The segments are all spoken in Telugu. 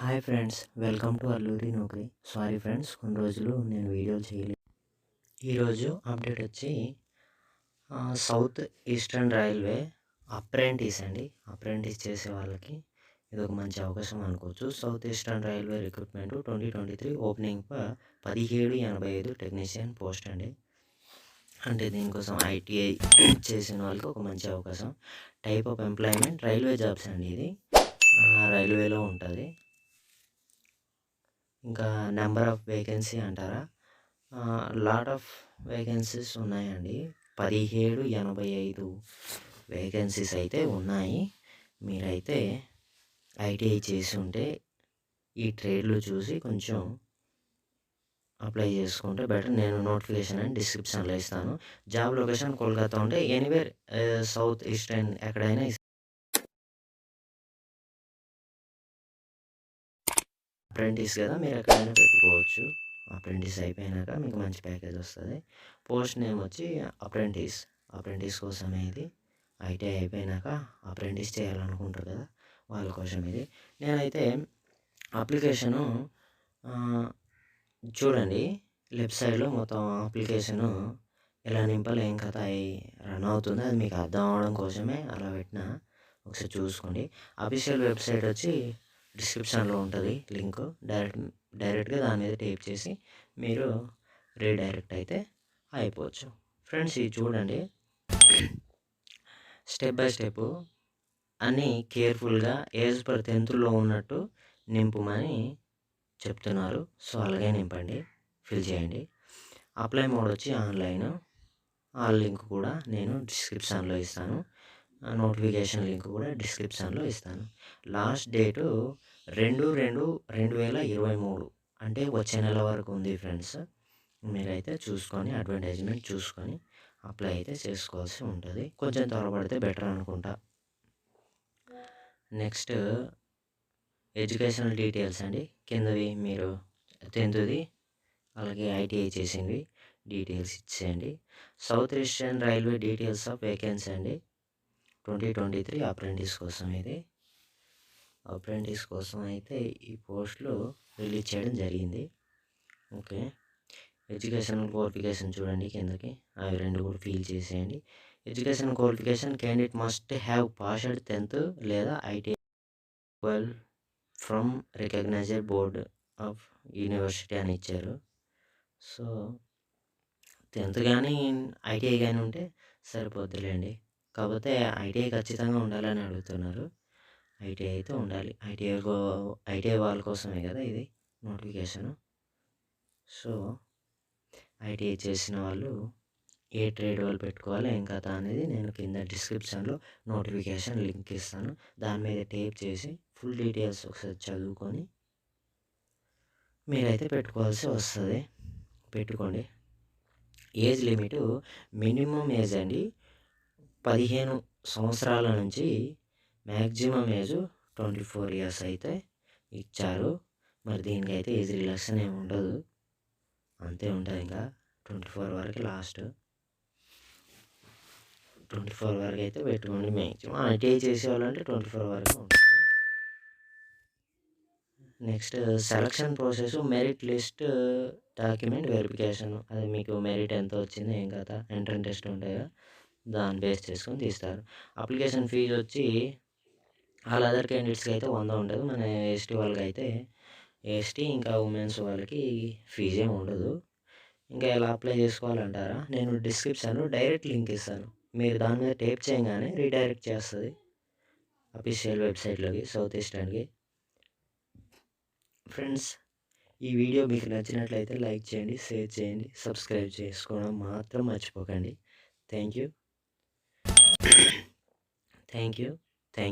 Hi friends, welcome to Alluri Naukri. Sorry friends, కొన్ని రోజులు నేను వీడియోలు చేయలేదు. ఈరోజు అప్డేట్ వచ్చి సౌత్ ఈస్టర్న్ రైల్వే అప్రెంటిస్ అండి. అప్రెంటిస్ చేసే వాళ్ళకి ఇది ఒక మంచి అవకాశం అనుకోవచ్చు. South eastern railway recruitment 2023 opening 1785 technician post అండి. అంటే దీనికోసం ఐటీఐ చేసిన వాళ్ళకి ఒక మంచి అవకాశం. Type of employment railway jobs అండి. ఇది రైల్వేలో ఉంటుంది. ఇంకా నెంబర్ ఆఫ్ వేకెన్సీ అంటారా, లాట్ ఆఫ్ వేకెన్సీస్ ఉన్నాయండి. 1785 వేకెన్సీస్ అయితే ఉన్నాయి. మీరైతే ఐటీఐ చేసి ఉంటే ఈ ట్రేడ్లు చూసి కొంచెం అప్లై చేసుకుంటే బెటర్. నేను నోటిఫికేషన్ అని డిస్క్రిప్షన్లో ఇస్తాను. జాబ్ లొకేషన్ కోల్కతా ఉంటే ఎనీవేర్ సౌత్ ఈస్టర్న్ ఎక్కడైనా అప్రెంటిస్ కదా, మీరు ఎక్కడైనా పెట్టుకోవచ్చు. అప్రెంటిస్ అయిపోయినాక మీకు మంచి ప్యాకేజ్ వస్తుంది. పోస్ట్ నేమ్ వచ్చి అప్రెంటిస్ కోసమే ఇది. ఐటీఐ అయిపోయినాక అప్రెంటిస్ చేయాలనుకుంటారు కదా, వాళ్ళ కోసం ఇది. నేనైతే అప్లికేషను చూడండి, లెఫ్ట్ సైడ్లో మొత్తం అప్లికేషను ఎలా నింపాలి, ఏం కథ రన్ అవుతుంది, అది మీకు అర్థం అవడం కోసమే అలా పెట్టిన. ఒకసారి చూసుకోండి. అఫీషియల్ వెబ్సైట్ వచ్చి డిస్క్రిప్షన్లో ఉంటుంది లింక్. డైరెక్ట్గా దాని మీద టైప్ చేసి మీరు రీడైరెక్ట్ అయితే అయిపోవచ్చు. ఫ్రెండ్స్, ఇది చూడండి, స్టెప్ బై స్టెప్ అన్నీ కేర్ఫుల్గా ఏజ్ పర్ 10th ఉన్నట్టు నింపుమని చెప్తున్నారు. సో అలాగే నింపండి, ఫిల్ చేయండి. అప్లై మోడ్ వచ్చి ఆన్లైన్. ఆ లింక్ కూడా నేను డిస్క్రిప్షన్లో ఇస్తాను. నోటిఫికేషన్ లింక్ కూడా డిస్క్రిప్షన్లో ఇస్తాను. లాస్ట్ డేటు 2/2/2023 అంటే వచ్చే నెల వరకు ఉంది ఫ్రెండ్స్. మీరైతే చూసుకొని అడ్వర్టైజ్మెంట్ చూసుకొని అప్లై అయితే చేసుకోవాల్సి ఉంటుంది. కొంచెం త్వరపడితే బెటర్ అనుకుంటా. నెక్స్ట్ ఎడ్యుకేషనల్ డీటెయిల్స్ అండి. కిందవి మీరు 10th అలాగే ఐటీఐ చేసింది డీటెయిల్స్ ఇచ్చేయండి. South eastern railway details of vacancy అండి. 2023 అప్రెంటిస్ కోసం ఇది. అప్రెంటిస్ కోసం అయితే ఈ పోస్టులు రిలీజ్ చేయడం జరిగింది. ఓకే, ఎడ్యుకేషనల్ క్వాలిఫికేషన్ చూడండి కిందకి, అవి రెండు కూడా ఫిల్ చేసేయండి. Education qualification candidate must have passed 10th లేదా ITI from recognised board of university అని ఇచ్చారు. సో 10th కానీ ఐటీఐ కానీ ఉంటే సరిపోద్దులేండి. కాకపోతే ఐటీఐ ఖచ్చితంగా ఉండాలని అడుగుతున్నారు. ఐటీఐ అయితే ఉండాలి. ఐటీఐ వాళ్ళ కోసమే కదా ఇది నోటిఫికేషను. సో ఐటీఐ చేసిన వాళ్ళు ఏ ట్రేడ్ వాళ్ళు పెట్టుకోవాలి, ఏం కథ అనేది నేను కింద డిస్క్రిప్షన్లో నోటిఫికేషన్ లింక్ ఇస్తాను. దాని మీద టైప్ చేసి ఫుల్ డీటెయిల్స్ ఒకసారి చదువుకొని మీరైతే పెట్టుకోవాల్సి వస్తుంది. పెట్టుకోండి. ఏజ్ లిమిట్ మినిమం ఏజ్ అండి 15 సంవత్సరాల నుంచి మ్యాక్సిమం ఏజ్ 24 years అయితే ఇచ్చారు. మరి దీనికి అయితే ఏజ్ రిలాక్షన్ ఏమి ఉండదు, అంతే ఉంటుంది. ఇంకా 24 వరకు లాస్ట్. 24 వరకు అయితే పెట్టుకోండి. మ్యాక్సిమం ఐటీఐ చేసేవాళ్ళంటే 24 వరకు ఉంటుంది. Next selection process, merit list document verification. అది మీకు మెరిట్ ఎంత వచ్చింది, ఏం కదా, ఎంట్రన్స్ టెస్ట్ ఉంటాయి కదా, దాన్ని బేస్ చేసుకొని తీస్తారు. అప్లికేషన్ ఫీజు వచ్చి ఆల్ అదర్ క్యాండిడేట్స్కి అయితే 100 ఉంటుంది. మన ఎస్టీ వాళ్ళకి అయితే ఎస్టీ ఇంకా ఉమెన్స్ వాళ్ళకి ఫీజు ఏమి ఉండదు. ఇంకా ఎలా అప్లై చేసుకోవాలంటారా, నేను డిస్క్రిప్షన్లో డైరెక్ట్ లింక్ ఇస్తాను. మీరు దాని మీద టైప్ చేయగానే రీడైరెక్ట్ చేస్తుంది అఫీషియల్ వెబ్సైట్లోకి, సౌత్ ఈస్టర్న్కి. ఫ్రెండ్స్, ఈ వీడియో మీకు నచ్చినట్లయితే లైక్ చేయండి, షేర్ చేయండి, సబ్స్క్రైబ్ చేసుకోవడం మాత్రం మర్చిపోకండి. Thank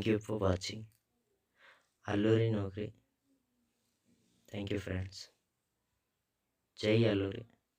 you for watching Alluri Naukri. Thank you friends. జై అల్లూరి.